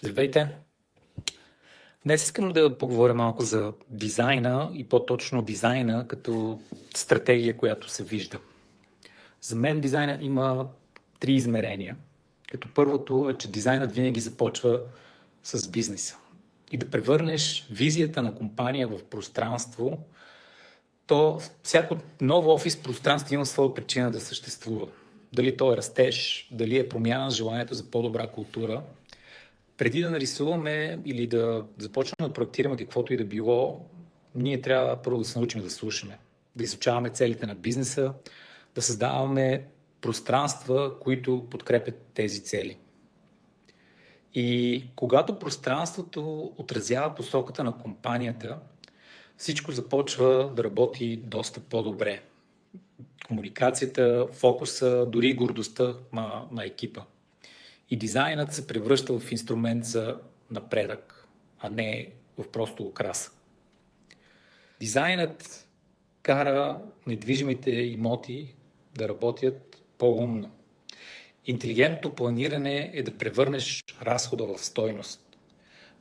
Здравейте! Днес искам да поговоря малко за дизайна и по-точно дизайна като стратегия, която се вижда. За мен дизайна има три измерения. Като първото е, че дизайнът винаги започва с бизнеса. И да превърнеш визията на компания в пространство, то всяко ново офис пространство има своя причина да съществува. Дали то е растеж, дали е промяна с желанието за по-добра култура. Преди да нарисуваме или да започнем да проектираме каквото и да било, ние трябва първо да се научим да слушаме, да изучаваме целите на бизнеса, да създаваме пространства, които подкрепят тези цели. И когато пространството отразява посоката на компанията, всичко започва да работи доста по-добре. Комуникацията, фокуса, дори гордостта на екипа. И дизайнът се превръща в инструмент за напредък, а не в просто украса. Дизайнът кара недвижимите имоти да работят по-умно. Интелигентното планиране е да превърнеш разхода в стойност.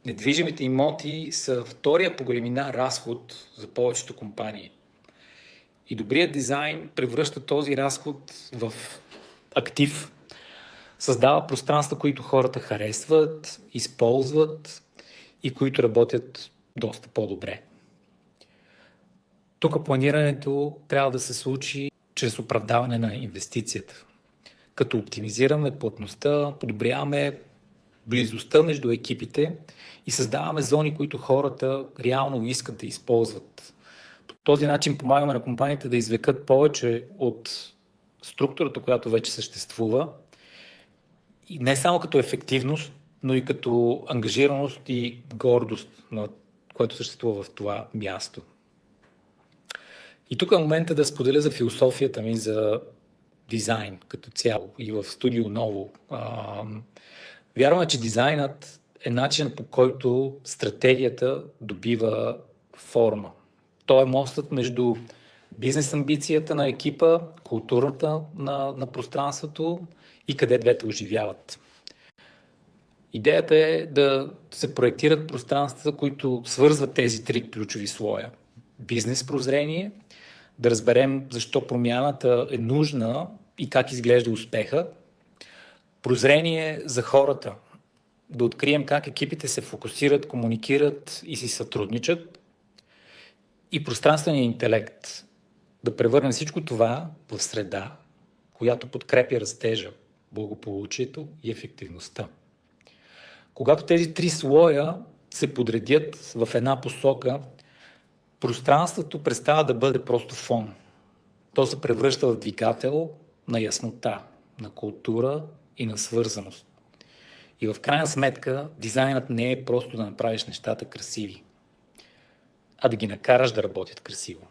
Недвижимите имоти са втория по големина разход за повечето компании. И добрият дизайн превръща този разход в актив, създава пространства, които хората харесват, използват и които работят доста по-добре. Тук планирането трябва да се случи чрез оправдаване на инвестицията. Като оптимизираме плътността, подобряваме близостта между екипите и създаваме зони, които хората реално искат да използват. По този начин помагаме на компаниите да извлекат повече от структурата, която вече съществува, и не само като ефективност, но и като ангажираност и гордост, на което съществува в това място. И тук е момента да споделя за философията ми за дизайн като цяло и в Студио Ново. Вярваме, че дизайнът е начинът, по който стратегията добива форма. Той е мостът между бизнес амбицията на екипа, културата на пространството и къде двете оживяват. Идеята е да се проектират пространства, които свързват тези три ключови слоя. Бизнес прозрение, да разберем защо промяната е нужна и как изглежда успеха. Прозрение за хората, да открием как екипите се фокусират, комуникират и си сътрудничат. И пространствения интелект, да превърнем всичко това в среда, която подкрепя растежа, благополучието и ефективността. Когато тези три слоя се подредят в една посока, пространството престава да бъде просто фон. То се превръща в двигател на яснота, на култура и на свързаност. И в крайна сметка дизайнът не е просто да направиш нещата красиви, а да ги накараш да работят красиво.